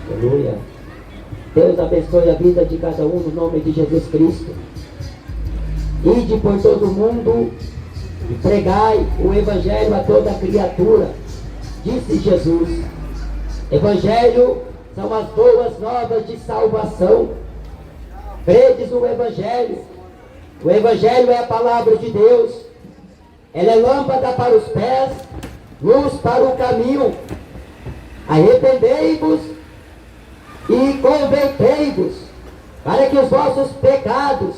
Aleluia. Deus abençoe a vida de cada um no nome de Jesus Cristo. Ide por todo o mundo e pregai o Evangelho a toda criatura, disse Jesus. Evangelho são as boas novas de salvação. Credes no Evangelho. O Evangelho é a palavra de Deus. Ela é lâmpada para os pés, luz para o caminho. Arrependei-vos e convertei-vos, para que os vossos pecados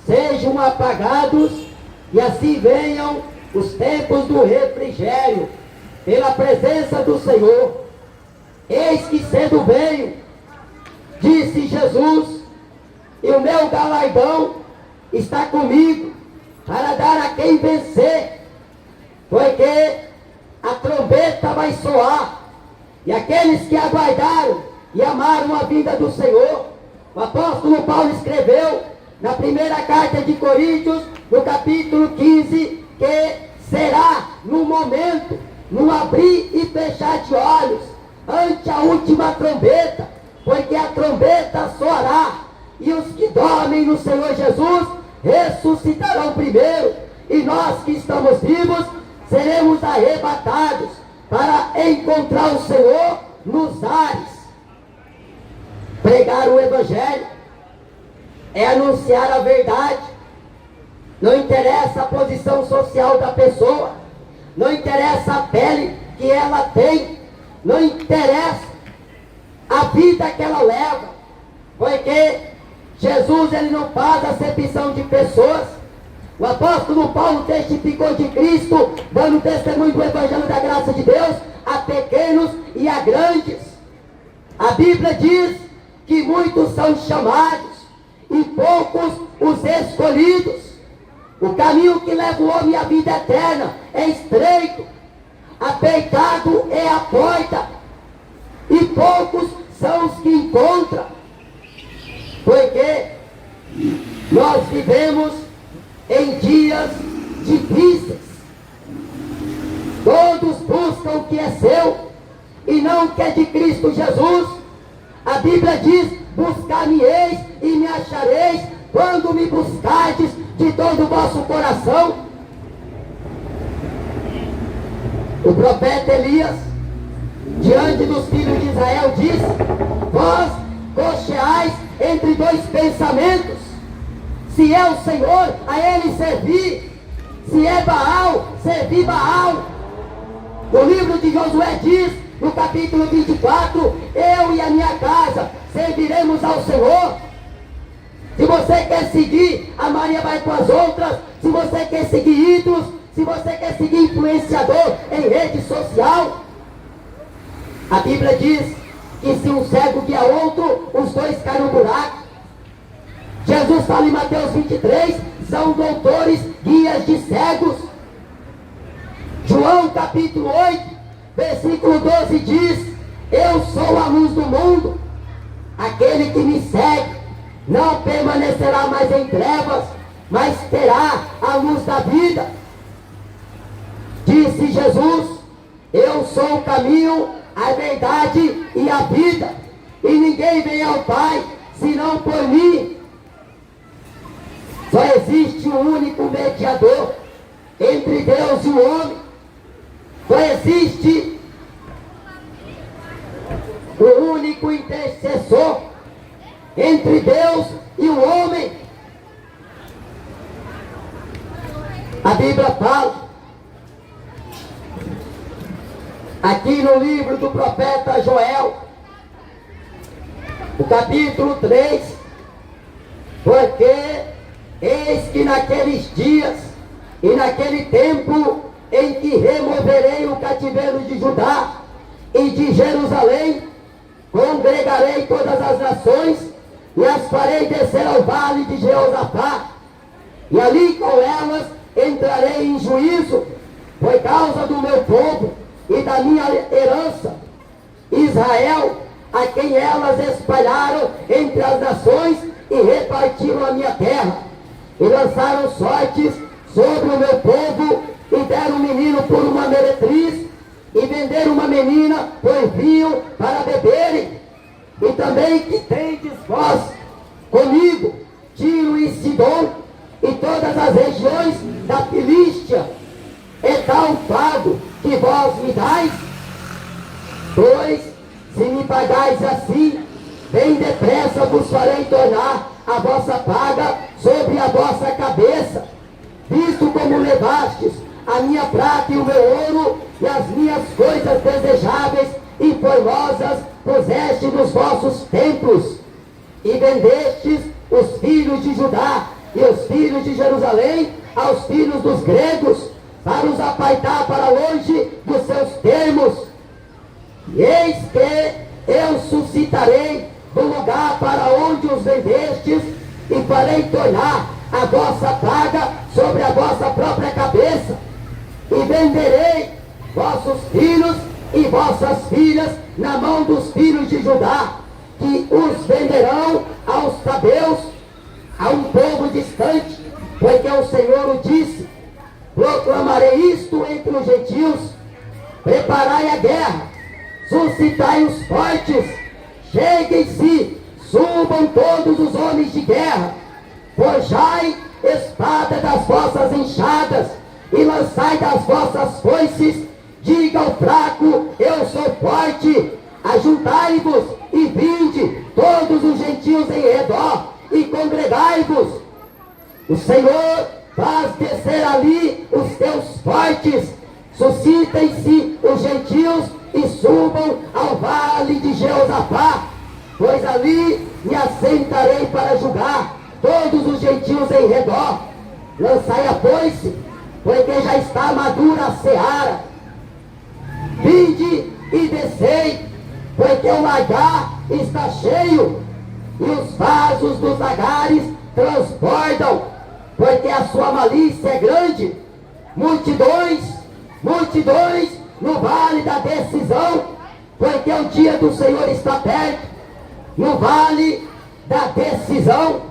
sejam apagados e assim venham os tempos do refrigério pela presença do Senhor. Eis que cedo venho, disse Jesus, e o meu galardão está comigo para dar a quem vencer, porque a trombeta vai soar, e aqueles que aguardaram e amaram a vinda do Senhor, o apóstolo Paulo escreveu na primeira carta de Coríntios, no capítulo 15, que será no momento, no abrir e fechar de olhos, ante a última trombeta, porque a trombeta soará, e os que dormem no Senhor Jesus ressuscitarão primeiro, e nós que estamos vivos seremos arrebatados para encontrar o Senhor nos ares. Pregar o Evangelho é anunciar a verdade. Não interessa a posição social da pessoa, não interessa a pele que ela tem, não interessa a vida que ela leva, porque Jesus, ele não faz acepção de pessoas. O apóstolo Paulo testificou de Cristo, dando testemunho do Evangelho da graça de Deus a pequenos e a grandes. A Bíblia diz que muitos são chamados e poucos os escolhidos. O caminho que leva o homem à vida eterna é estreito, apertado é a porta, e poucos são os que encontram, porque nós vivemos em dias difíceis. Todos buscam o que é seu e não o que é de Cristo Jesus. A Bíblia diz: buscar-me-eis e me achareis, quando me buscardes de todo o vosso coração. O profeta Elias, diante dos filhos de Israel, disse: vós cocheais entre dois pensamentos. Se é o Senhor, a ele servir. Se é Baal, servir Baal. O livro de Josué diz, no capítulo 24, eu e a minha casa serviremos ao Senhor. Se você quer seguir, a Maria vai com as outras. Se você quer seguir ídolos, se você quer seguir influenciador em rede social, a Bíblia diz que se um cego guia outro, os dois caem no buraco. Jesus fala em Mateus 23, são doutores, guias de cegos. João capítulo 8, versículo 12 diz: eu sou a luz do mundo, aquele que me segue não permanecerá mais em trevas, mas terá a luz da vida. Disse Jesus: eu sou o caminho, a verdade e a vida, e ninguém vem ao Pai senão por mim. Só existe um único mediador entre Deus e o homem. Só existe um único intercessor entre Deus e o homem. A Bíblia fala aqui no livro do profeta Joel, o capítulo 3, porque eis que naqueles dias e naquele tempo em que removerei o cativeiro de Judá e de Jerusalém, congregarei todas as nações e as farei descer ao vale de Jeosafá, e ali com elas entrarei em juízo por causa do meu povo e da minha herança, Israel, a quem elas espalharam entre as nações e repartiram a minha terra, e lançaram sortes sobre o meu povo, e deram um menino por uma meretriz, e venderam uma menina por vinho para beberem. e também que tendes vós comigo, Tiro e Sidom, e todas as regiões da Filístia, é tal pago que vós me dais? Pois, se me pagais assim, bem depressa vos farei tornar a vossa paga sobre a vossa cabeça, visto como levastes a minha prata e o meu ouro, e as minhas coisas desejáveis e formosas puseste nos vossos templos, e vendestes os filhos de Judá e os filhos de Jerusalém aos filhos dos gregos, para os apaitar para longe dos seus termos. E eis que eu suscitarei do lugar para onde os vendestes, e farei tornar a vossa paga sobre a vossa própria cabeça, e venderei vossos filhos e vossas filhas na mão dos filhos de Judá, que os venderão aos sabeus, a um povo distante, porque o Senhor o disse: proclamarei isto entre os gentios, preparai a guerra, suscitai os fortes, cheguem-se, subam todos os homens de guerra, forjai espada das vossas enxadas, e lançai das vossas foices, diga ao fraco, eu sou forte, ajuntai-vos e vinde todos os gentios em redor, e congregai-vos. O Senhor faz descer ali os teus fortes, suscitem-se os gentios e subam ao vale de Jeosafá, pois ali me assentarei para julgar todos os gentios em redor. Lançai a foice, porque já está madura a seara. Vinde e descei, porque o lagar está cheio, e os vasos dos lagares transbordam, porque a sua malícia é grande. Multidões, multidões no vale da decisão, porque o dia do Senhor está perto. No vale da decisão,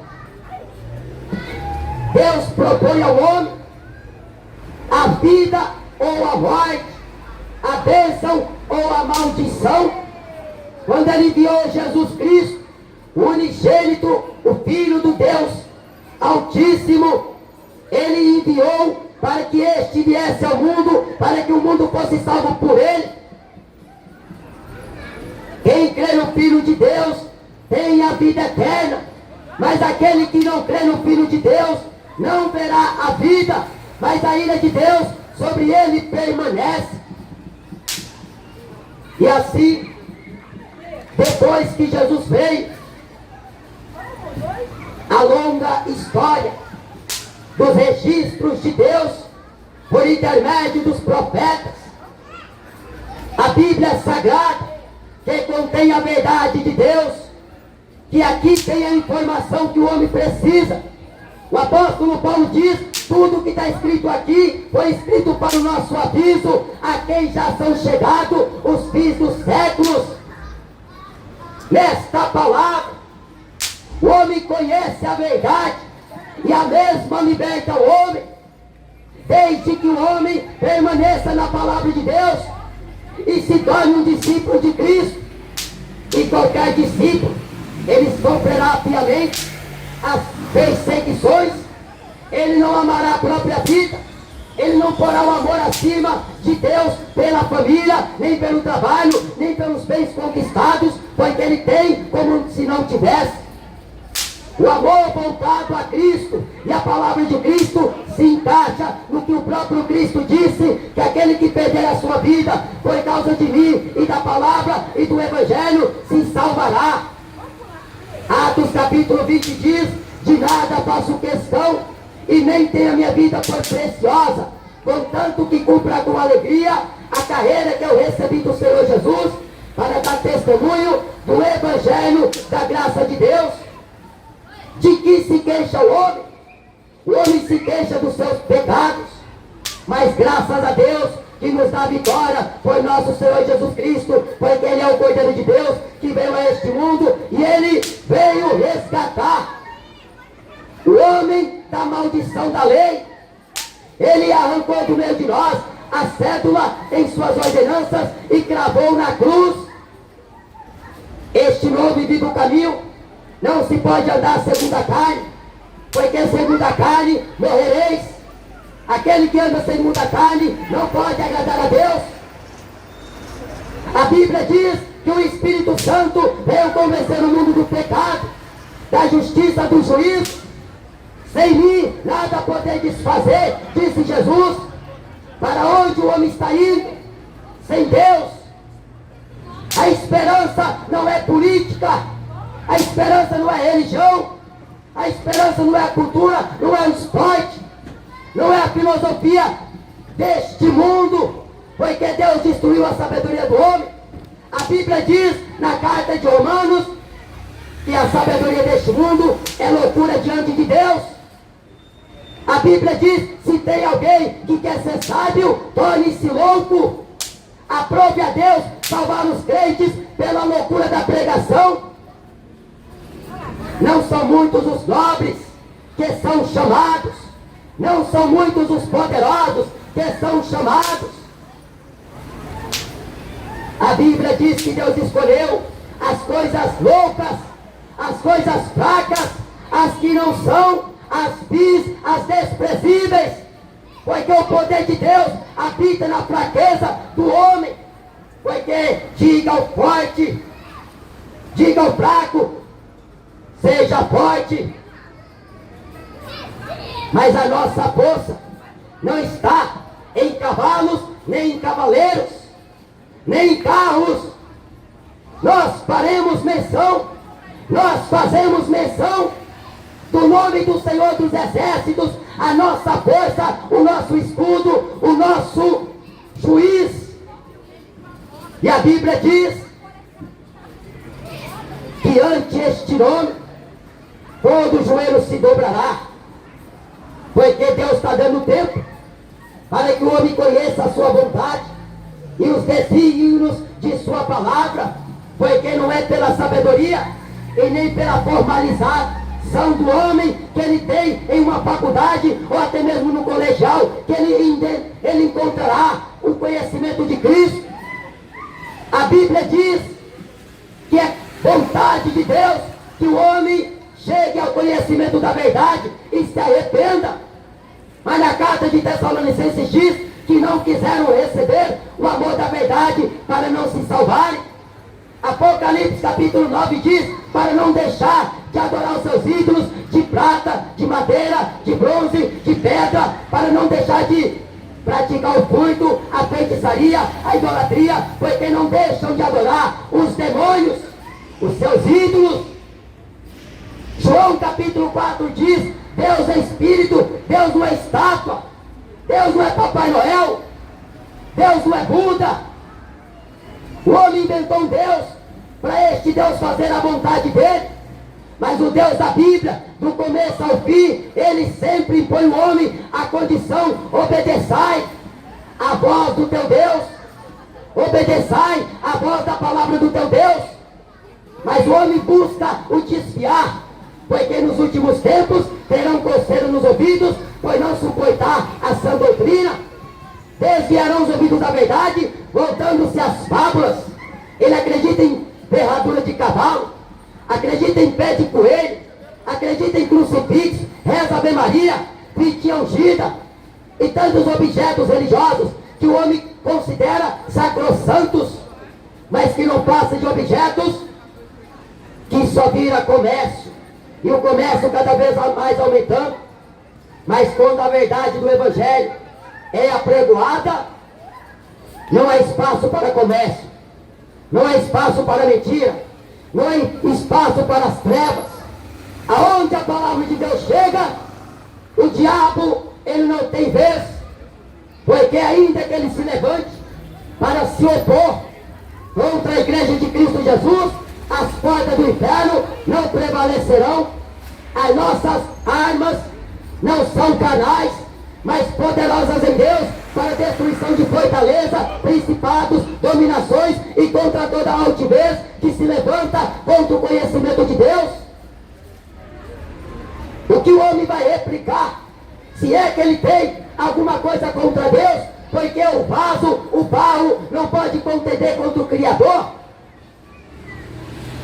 Deus propõe ao homem a vida ou a morte, a bênção ou a maldição. Quando ele enviou Jesus Cristo, o unigênito, o Filho do Deus Altíssimo, ele enviou para que este viesse ao mundo, para que o mundo fosse salvo por ele. Quem crê no Filho de Deus tem a vida eterna, mas aquele que não crê no Filho de Deus não verá a vida, mas a ira de Deus sobre ele permanece. E assim, depois que Jesus veio, a longa história dos registros de Deus por intermédio dos profetas, a Bíblia Sagrada, que contém a verdade de Deus, que aqui tem a informação que o homem precisa. O apóstolo Paulo diz: tudo que está escrito aqui foi escrito para o nosso aviso, a quem já são chegados os fins dos séculos. Nesta palavra, o homem conhece a verdade, e a mesma liberta o homem, desde que o homem permaneça na palavra de Deus e se torne um discípulo de Cristo. E qualquer discípulo, ele sofrerá piamente as perseguições, ele não amará a própria vida, ele não porá o amor acima de Deus pela família, nem pelo trabalho, nem pelos bens conquistados, porque ele tem como se não tivesse. O amor voltado a Cristo e a palavra de Cristo se encaixa no que o próprio Cristo disse, que aquele que perder a sua vida por causa de mim e da palavra e do Evangelho se salvará. Atos capítulo 20 diz: de nada faço questão e nem tenho a minha vida por preciosa, contanto que cumpra com alegria a carreira que eu recebi do Senhor Jesus, para dar testemunho do Evangelho da graça de Deus. De que se queixa o homem? O homem se queixa dos seus pecados, mas graças a Deus que nos dá vitória por nosso Senhor Jesus Cristo, porque Ele é o Cordeiro de Deus que veio a este mundo e Ele veio resgatar o homem da maldição da lei. Ele arrancou do meio de nós a cédula em suas ordenanças e cravou na cruz. Este novo e caminho. Não se pode andar segundo a carne, porque segundo a carne morrereis. Aquele que anda segundo a carne não pode agradar a Deus. A Bíblia diz que o Espírito Santo veio convencer o mundo do pecado, da justiça, do juízo. Sem mim nada podeis fazer, disse Jesus. Para onde o homem está indo? Sem Deus. A esperança não é política, a esperança não é religião, a esperança não é a cultura, não é o esporte, não é a filosofia deste mundo, porque Deus destruiu a sabedoria do homem. A Bíblia diz na carta de Romanos que a sabedoria deste mundo é loucura diante de Deus. A Bíblia diz: se tem alguém que quer ser sábio, torne-se louco. Aprove a Deus salvar os crentes pela loucura da pregação. Não são muitos os nobres que são chamados, não são muitos os poderosos que são chamados. A Bíblia diz que Deus escolheu as coisas loucas, as coisas fracas, as que não são, as vis, as desprezíveis, porque o poder de Deus habita na fraqueza do homem. Porque diga ao forte, diga ao fraco, seja forte. Mas a nossa força não está em cavalos, nem em cavaleiros, nem em carros. Nós faremos menção, nós fazemos menção do nome do Senhor dos Exércitos, a nossa força, o nosso escudo, o nosso juiz. E a Bíblia diz que ante este nome todo joelho se dobrará, porque Deus está dando tempo para que o homem conheça a sua vontade e os desígnios de sua palavra, porque não é pela sabedoria e nem pela formalização do homem que ele tem em uma faculdade ou até mesmo no colegial que ele encontrará o conhecimento de Cristo. A Bíblia diz que é vontade de Deus que o homem chegue ao conhecimento da verdade e se arrependa. Mas na carta de Tessalonicenses diz que não quiseram receber o amor da verdade para não se salvarem. Apocalipse capítulo 9 diz para não deixar de adorar os seus ídolos de prata, de madeira, de bronze, de pedra, para não deixar de praticar o furto, a feitiçaria, a idolatria, porque não deixam de adorar os demônios, os seus ídolos. João capítulo 4 diz: Deus é Espírito, Deus não é estátua, Deus não é Papai Noel, Deus não é Buda. O homem inventou um Deus para este Deus fazer a vontade dele, mas o Deus da Bíblia, do começo ao fim, ele sempre impõe o homem à condição: obedeçai à voz do teu Deus, obedeçai à voz da palavra do teu Deus. Mas o homem busca o desviar, porque nos últimos tempos terão coceira nos ouvidos, pois não suportar a sã doutrina. Desviarão os ouvidos da verdade, voltando-se às fábulas. Ele acredita em ferradura de cavalo, acredita em pé de coelho, acredita em crucifixo, reza Ave Maria, fitinha ungida e tantos objetos religiosos que o homem considera sacrossantos, mas que não passam de objetos que só vira comércio, e o comércio cada vez mais aumentando. Mas quando a verdade do Evangelho é apregoada, não há espaço para comércio, não há espaço para mentira, não há espaço para as trevas. Aonde a palavra de Deus chega, o diabo, ele não tem vez, porque ainda que ele se levante para se opor contra a igreja de Cristo Jesus, as portas do inferno não prevalecerão. As nossas armas não são carnais, mas poderosas em Deus para a destruição de fortaleza, principados, dominações e contra toda a altivez que se levanta contra o conhecimento de Deus. O que o homem vai replicar, se é que ele tem alguma coisa contra Deus, porque o vaso, o barro, não pode contender contra o Criador.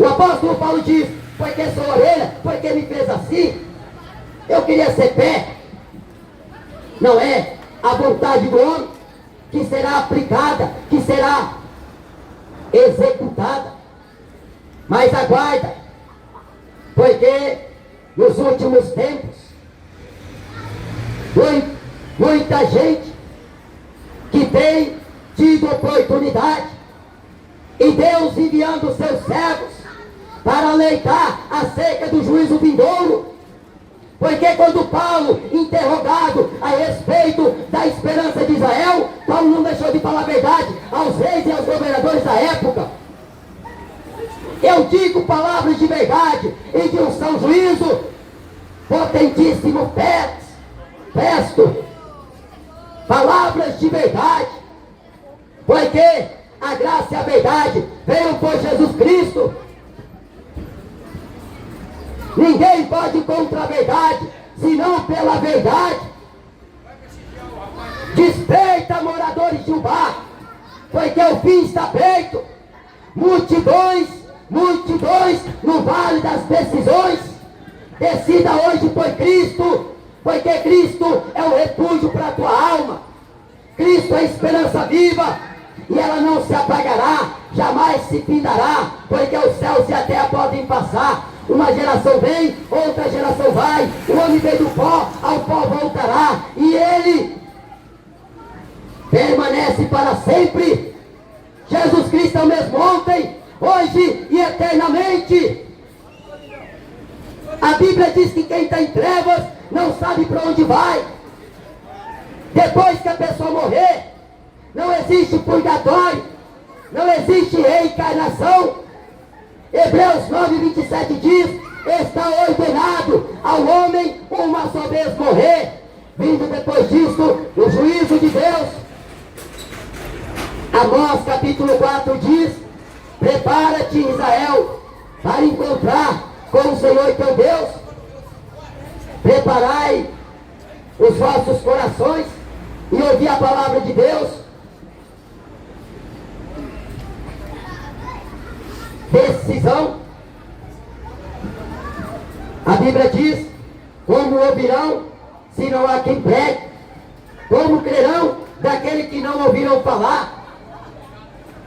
O apóstolo Paulo diz: porque sou orelha, porque me fez assim. Eu queria ser pé. Não é a vontade do homem que será aplicada, que será executada. Mas aguarda, porque nos últimos tempos, muita gente que tem tido oportunidade, e Deus enviando seus servos para alertar acerca do juízo vindouro. Porque quando Paulo, interrogado a respeito da esperança de Israel, Paulo não deixou de falar a verdade aos reis e aos governadores da época. Eu digo palavras de verdade e de um são juízo, potentíssimo Festo, palavras de verdade, porque a graça e a verdade veio por Jesus Cristo. Ninguém pode contra a verdade, senão pela verdade. Desperta, moradores de Ubá, porque o fim está perto. Multidões no vale das decisões. Decida hoje por Cristo, porque Cristo é o refúgio para a tua alma. Cristo é a esperança viva, e ela não se apagará, jamais se findará, porque os céus e a terra podem passar. Uma geração vem, outra geração vai. O homem veio do pó, ao pó voltará, e ele permanece para sempre. Jesus Cristo é o mesmo ontem, hoje e eternamente. A Bíblia diz que quem está em trevas não sabe para onde vai. Depois que a pessoa morrer, não existe purgatório, não existe reencarnação. Hebreus 9:27 diz: está ordenado ao homem uma só vez morrer, vindo depois disso o juízo de Deus. Amós capítulo 4 diz: prepara-te, Israel, para encontrar com o Senhor teu Deus. Preparai os vossos corações e ouvi a palavra de Deus. Decisão. A Bíblia diz: como ouvirão se não há quem pregue? Como crerão daquele que não ouviram falar?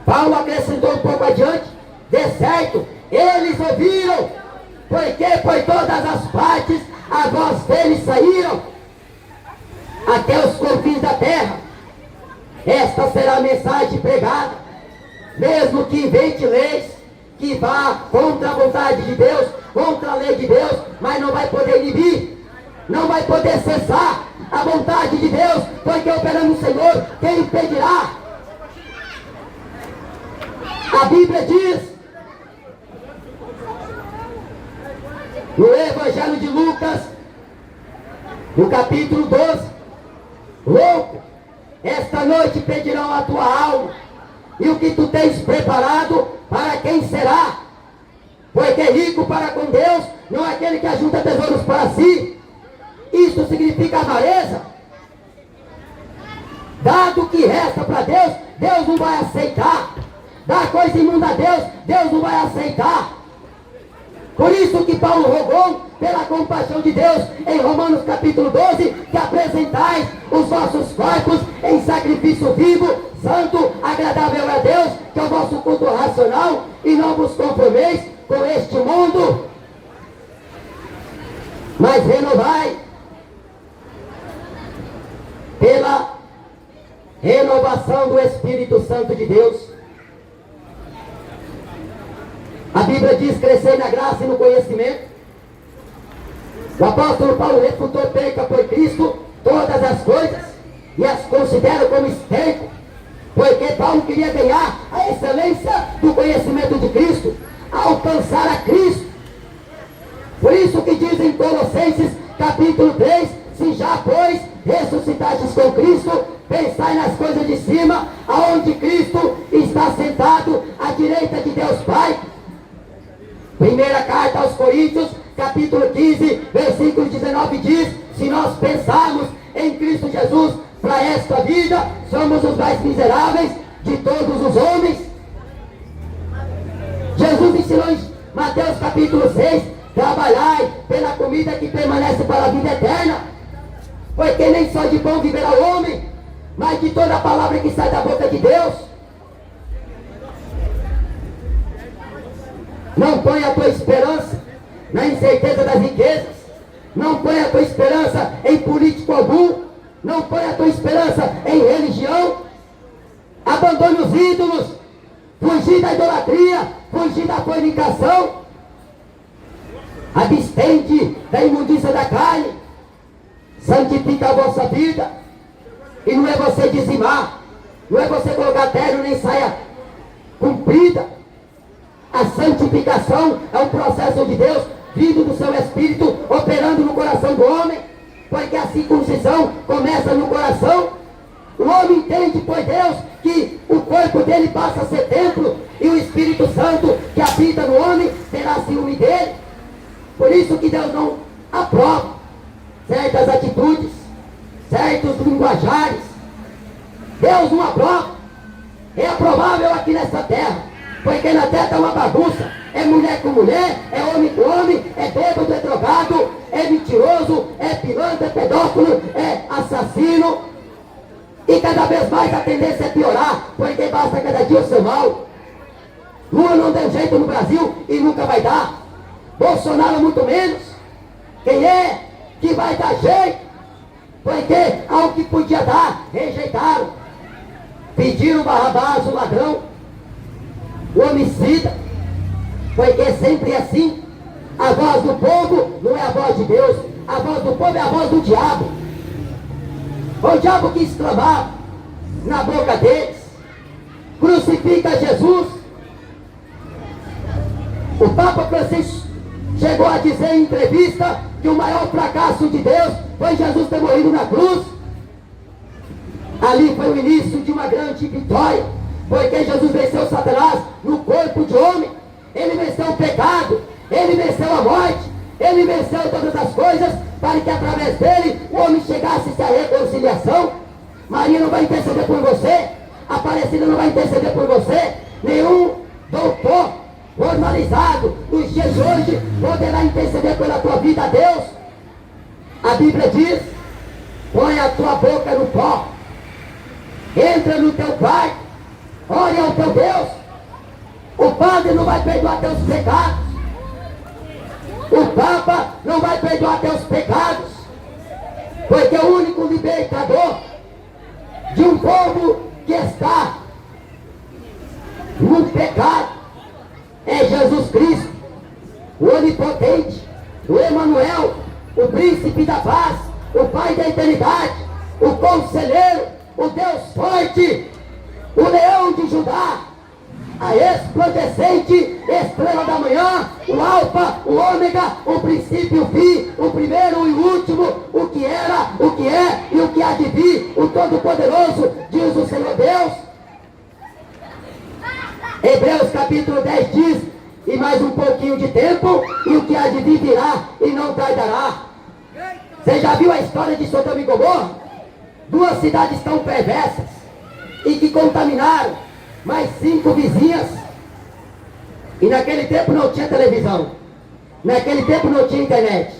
Paulo acrescentou um pouco adiante: de certo, eles ouviram, porque por todas as partes a voz deles saíram, até os confins da terra. Esta será a mensagem pregada, mesmo que invente leis, que vá contra a vontade de Deus, contra a lei de Deus, mas não vai poder inibir, não vai poder cessar a vontade de Deus, porque operando o Senhor, quem impedirá? A Bíblia diz, no Evangelho de Lucas, no capítulo 12, louco, esta noite pedirão a tua alma, e o que tu tens preparado, para quem será? Porque rico para com Deus não é aquele que ajunta tesouros para si. Isto significa avareza. Dado o que resta para Deus, Deus não vai aceitar. Dá coisa imunda a Deus, Deus não vai aceitar. Por isso que Paulo rogou pela compaixão de Deus em Romanos capítulo 12, que apresentais os vossos corpos em sacrifício vivo, santo, agradável a Deus, que é o vosso culto racional, e não vos conformeis com este mundo, mas renovai pela renovação do Espírito Santo de Deus. A Bíblia diz: crescer na graça e no conhecimento. O apóstolo Paulo refutou perca por Cristo todas as coisas e as considera como esterco, porque Paulo queria ganhar a excelência do conhecimento de Cristo, alcançar a Cristo. Por isso que diz em Colossenses capítulo 3: se já, pois, ressuscitastes com Cristo, pensai nas coisas de cima, aonde Cristo está sentado à direita de Deus Pai. Primeira carta aos Coríntios, capítulo 15, versículo 19 diz: se nós pensarmos em Cristo Jesus para esta vida, somos os mais miseráveis de todos os homens. Jesus ensinou Mateus capítulo 6, trabalhai pela comida que permanece para a vida eterna, porque nem só de pão viverá o homem, mas de toda a palavra que sai da boca de Deus. Não ponha a tua esperança na incerteza das riquezas, não ponha a tua esperança em político algum, não ponha a tua esperança em religião. Abandone os ídolos, fugir da idolatria, fugir da fornicação, abstende da imundícia da carne, santifica a vossa vida. E não é você dizimar, não é você colocar terno nem saia comprida. A santificação é um processo de Deus, vindo do seu Espírito, operando no coração do homem, porque a circuncisão começa no coração. O homem entende, pois Deus, que o corpo dele passa a ser templo, e o Espírito Santo que habita no homem terá ciúme dele. Por isso que Deus não aprova certas atitudes, certos linguajares. Deus não aprova. É aprovável aqui nessa terra, porque na terra está uma bagunça. É mulher com mulher, é homem com homem, é bêbado, é drogado, é mentiroso, é pilantra, é pedófilo, é assassino. E cada vez mais a tendência é piorar, porque basta cada dia o seu mal. Lula não deu jeito no Brasil e nunca vai dar. Bolsonaro muito menos. Quem é que vai dar jeito? Porque ao que podia dar, rejeitaram. Pediram Barrabás, o ladrão, o homicida. Porque sempre é assim. A voz do povo não é a voz de Deus. A voz do povo é a voz do diabo. O diabo que exclamava na boca deles: crucifica Jesus. O Papa Francisco chegou a dizer em entrevista que o maior fracasso de Deus foi Jesus ter morrido na cruz. Ali foi o início de uma grande vitória, porque Jesus venceu Satanás no corpo de homem. Ele venceu o pecado, ele venceu a morte, ele venceu todas as coisas, para que através dele o homem chegasse a reconciliação. Maria não vai interceder por você, Aparecida não vai interceder por você, nenhum doutor formalizado nos dias de hoje poderá interceder pela tua vida a Deus. A Bíblia diz: põe a tua boca no pó, entra no teu quarto, ore ao teu Deus. O padre não vai perdoar teus pecados, o Papa não vai perdoar teus pecados, porque o único libertador de um povo que está no pecado é Jesus Cristo, o onipotente, o Emanuel, o príncipe da paz, o Pai da eternidade, o conselheiro, o Deus forte, o leão de Judá, a resplandecente estrela da manhã, o alfa, o ômega, o princípio e o fim, o primeiro e o último, o que era, o que é e o que há de vir, o todo-poderoso, diz o Senhor Deus. Hebreus capítulo 10 diz: e mais um pouquinho de tempo, e o que há de vir virá, e não tardará. Você já viu a história de Sodoma e Gomorra? Duas cidades tão perversas, e que contaminaram mais 5 vizinhas. E naquele tempo não tinha televisão, naquele tempo não tinha internet.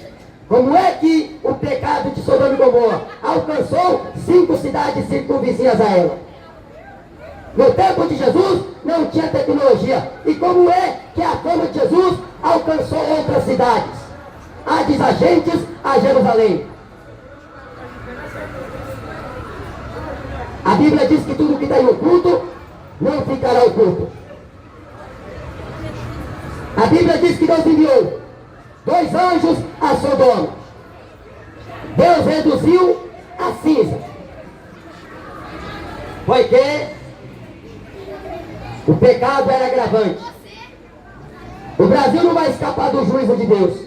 Como é que o pecado de Sodoma e Gomorra alcançou 5 cidades circunvizinhas a ela? No tempo de Jesus não tinha tecnologia. E como é que a fama de Jesus alcançou outras cidades adjacentes a Jerusalém? A Bíblia diz que tudo que está em oculto não ficará oculto. A Bíblia diz que Deus enviou 2 anjos a Sodoma. Deus reduziu a cinza, porque o pecado era agravante. O Brasil não vai escapar do juízo de Deus.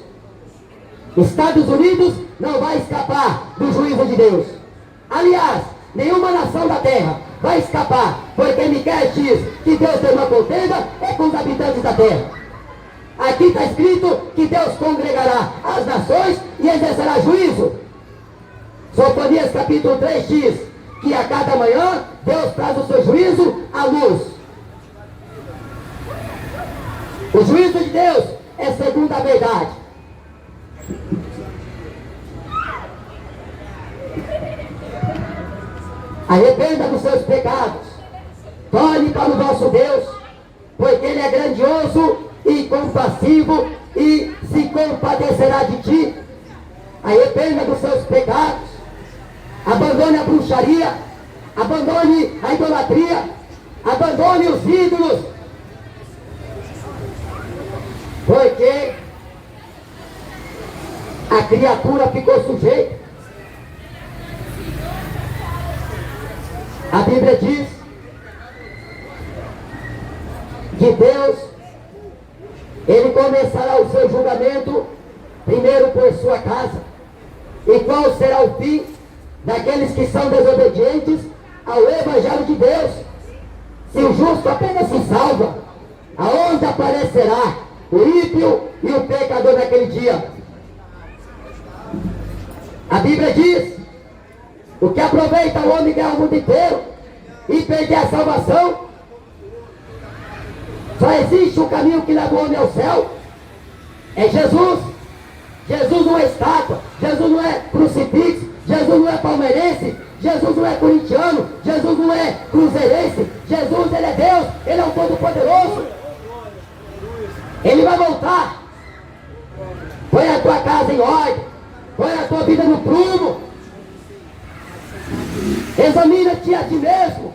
Estados Unidos não vai escapar do juízo de Deus. Aliás, nenhuma nação da terra vai escapar, porque Miqueias diz que Deus tem uma contenda é com os habitantes da terra. Aqui está escrito que Deus congregará as nações e exercerá juízo. Sofonias capítulo 3 diz que a cada manhã Deus traz o seu juízo à luz. O juízo de Deus é segundo a verdade. Arrependa dos seus pecados, torne para o nosso Deus, porque Ele é grandioso e compassivo e se compadecerá de ti. Arrependa dos seus pecados, abandone a bruxaria, abandone a idolatria, abandone os ídolos, porque a criatura ficou sujeita. A Bíblia diz que Deus, Ele começará o seu julgamento primeiro por sua casa. E qual será o fim daqueles que são desobedientes ao Evangelho de Deus? Se o justo apenas se salva, aonde aparecerá o ímpio e o pecador naquele dia? A Bíblia diz: o que aproveita o homem ganhar o mundo inteiro e perder a salvação? Só existe um caminho que leva o homem ao céu, é Jesus. Jesus não é estátua, Jesus não é crucifixo, Jesus não é palmeirense, Jesus não é corintiano, Jesus não é cruzeirense. Jesus, Ele é Deus, Ele é o Todo-Poderoso. Ele vai voltar. Põe a tua casa em ordem, põe a tua vida no prumo. Examina-te a ti mesmo.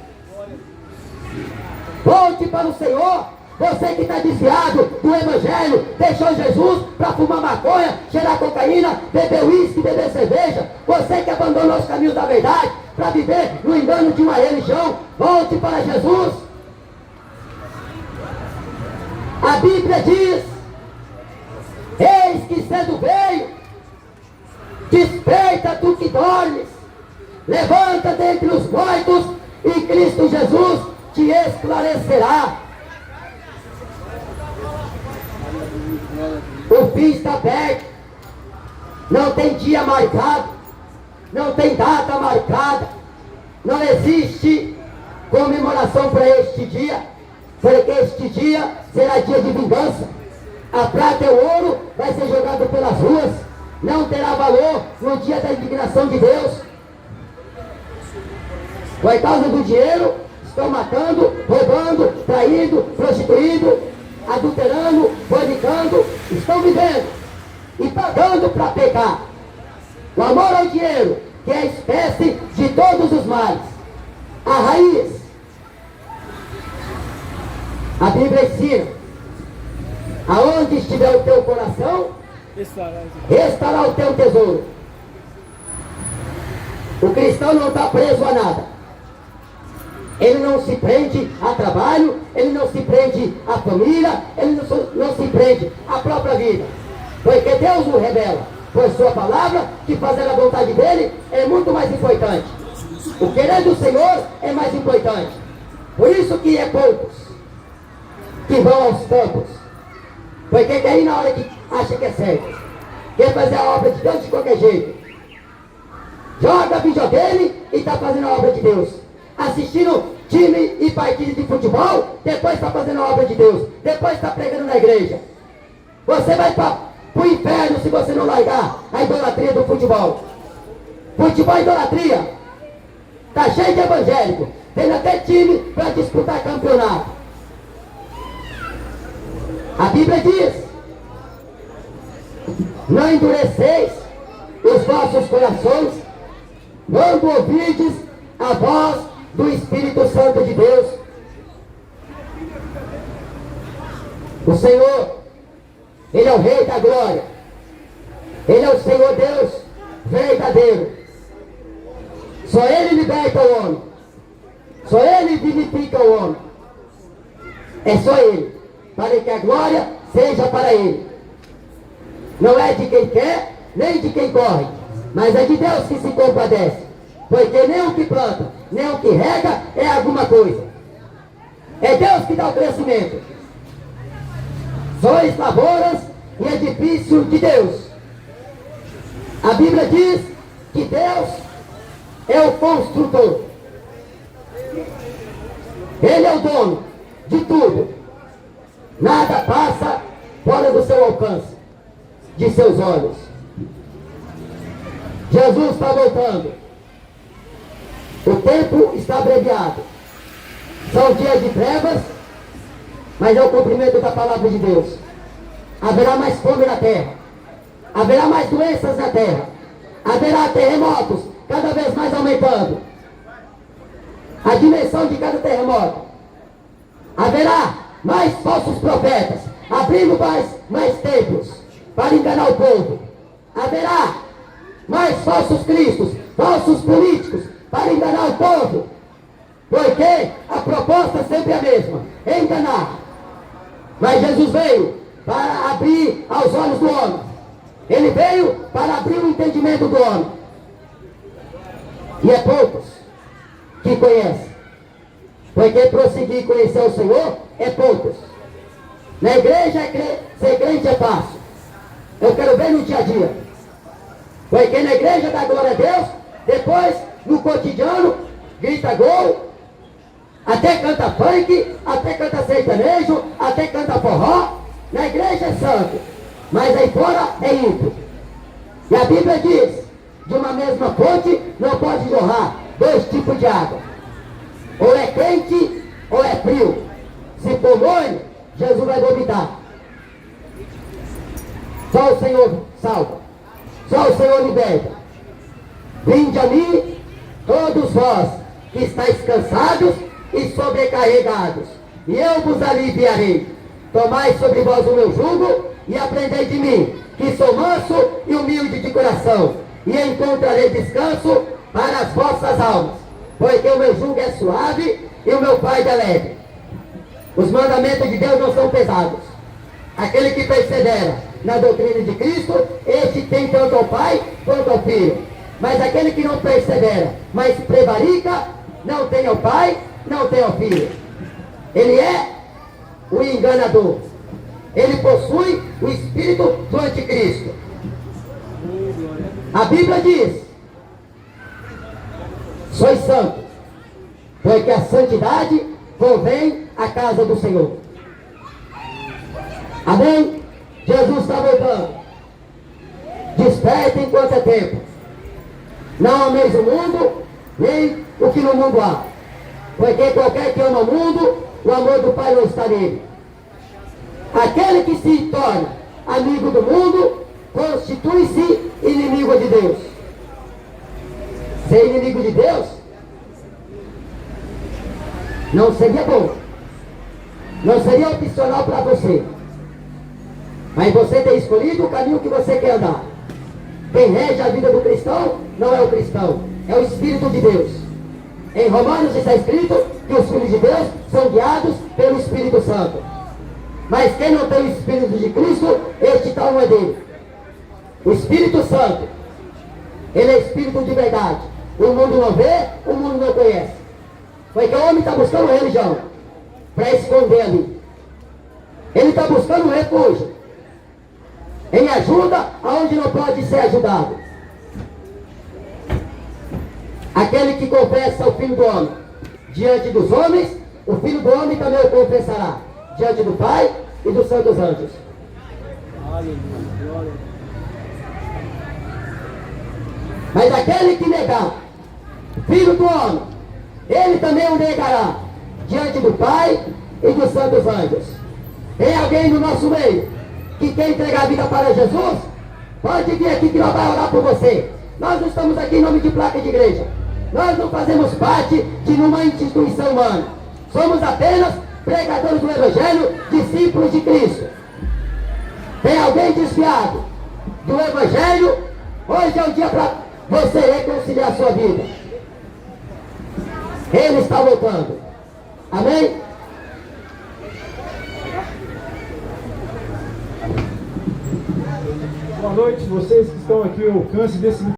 Volte para o Senhor. Você que está desviado do Evangelho, deixou Jesus para fumar maconha, cheirar cocaína, beber uísque, beber cerveja. Você que abandonou os caminhos da verdade para viver no engano de uma religião, volte para Jesus. A Bíblia diz: eis que cedo veio, desperta tu que dormes, levanta dentre os mortos e Cristo Jesus te esclarecerá. O fim está perto, não tem dia marcado, não tem data marcada, não existe comemoração para este dia, porque este dia será dia de vingança. A prata e o ouro vai ser jogado pelas ruas, não terá valor no dia da indignação de Deus. Por causa do dinheiro, estão matando, roubando, traindo, prostituindo, adulterando, fornicando, estão vivendo e pagando para pecar. O amor ao dinheiro, que é a espécie de todos os males, a raiz. A Bíblia ensina: aonde estiver o teu coração, estará o teu tesouro. O cristão não está preso a nada. Ele não se prende a trabalho, ele não se prende à família, ele não se prende à própria vida. Porque Deus o revela por sua palavra que fazer a vontade dele é muito mais importante. O querer do Senhor é mais importante. Por isso que é poucos que vão aos campos. Porque daí na hora que acha que é certo, quer fazer a obra de Deus de qualquer jeito. Joga videogame e está fazendo a obra de Deus. Assistindo time e partida de futebol, depois está fazendo a obra de Deus, depois está pregando na igreja. Você vai para o inferno se você não largar a idolatria do futebol. Futebol é idolatria. Está cheio de evangélico, tem até time para disputar campeonato. A Bíblia diz: não endureceis os vossos corações quando ouvirdes a voz do Espírito Santo de Deus. O Senhor, Ele é o Rei da glória. Ele é o Senhor Deus verdadeiro. Só Ele liberta o homem. Só Ele vivifica o homem. É só Ele, para que a glória seja para Ele. Não é de quem quer, nem de quem corre, mas é de Deus que se compadece. Porque nem o que planta, nem o que rega é alguma coisa. É Deus que dá o crescimento. Sois lavouras e edifício de Deus. A Bíblia diz que Deus é o construtor. Ele é o dono de tudo. Nada passa fora do do seu alcance, de seus olhos. Jesus está voltando. O tempo está abreviado. São dias de trevas, mas é o cumprimento da palavra de Deus. Haverá mais fome na terra. Haverá mais doenças na terra. Haverá terremotos cada vez mais aumentando. A dimensão de cada terremoto. Haverá mais falsos profetas, abrindo mais templos para enganar o povo. Haverá mais falsos cristos, falsos políticos para enganar o povo. Porque a proposta sempre é a mesma, é enganar. Mas Jesus veio para abrir aos olhos do homem. Ele veio para abrir o entendimento do homem. E é poucos que conhecem. Porque prosseguir e conhecer o Senhor é poucos. Na igreja, ser crente é fácil. Eu quero ver no dia a dia. Porque na igreja dá glória a Deus, depois no cotidiano grita gol, até canta funk, até canta sertanejo, até canta forró. Na igreja é santo, mas aí fora é ímpio. E a Bíblia diz, de uma mesma fonte não pode jorrar dois tipos de água. Ou é quente ou é frio. Se for morno, Jesus vai vomitar. Só o Senhor salva. Só o Senhor liberta. Vinde a mim, todos vós que estáis cansados e sobrecarregados, e eu vos aliviarei. Tomai sobre vós o meu jugo e aprendei de mim, que sou manso e humilde de coração, e encontrarei descanso para as vossas almas, porque o meu jugo é suave e o meu fardo é leve. Os mandamentos de Deus não são pesados. Aquele que persevera na doutrina de Cristo, este tem tanto ao Pai quanto ao Filho. Mas aquele que não persevera, mas prevarica, não tem ao Pai, não tem ao Filho. Ele é o enganador. Ele possui o espírito do anticristo. A Bíblia diz: sois santos, porque a santidade convém à casa do Senhor. Amém? Jesus está voltando. Desperta enquanto é tempo. Não ameis o mundo, nem o que no mundo há. Porque qualquer que ama o mundo, o amor do Pai não está nele. Aquele que se torna amigo do mundo, constitui-se inimigo de Deus. Ser inimigo de Deus não seria bom. Não seria opcional para você. Mas você tem escolhido o caminho que você quer andar. Quem rege a vida do cristão não é o cristão, é o Espírito de Deus. Em Romanos está escrito que os filhos de Deus são guiados pelo Espírito Santo. Mas quem não tem o Espírito de Cristo, este tal não é dele. O Espírito Santo, ele é Espírito de verdade. O mundo não vê, o mundo não conhece. Porque o homem está buscando religião para esconder ali. Ele está buscando refúgio em ajuda aonde não pode ser ajudado. Aquele que confessa o Filho do Homem diante dos homens, o Filho do Homem também o confessará diante do Pai e dos santos anjos. Mas aquele que negar o Filho do Homem, ele também o negará diante do Pai e dos santos anjos. Tem alguém no nosso meio que quer entregar a vida para Jesus? Pode vir aqui que nós vamos orar por você. Nós não estamos aqui em nome de placa de igreja. Nós não fazemos parte de nenhuma instituição humana. Somos apenas pregadores do Evangelho, discípulos de Cristo. Tem alguém desviado do Evangelho? Hoje é o dia para você reconciliar a sua vida. Ele está voltando. Amém? Boa noite, vocês que estão aqui ao alcance desse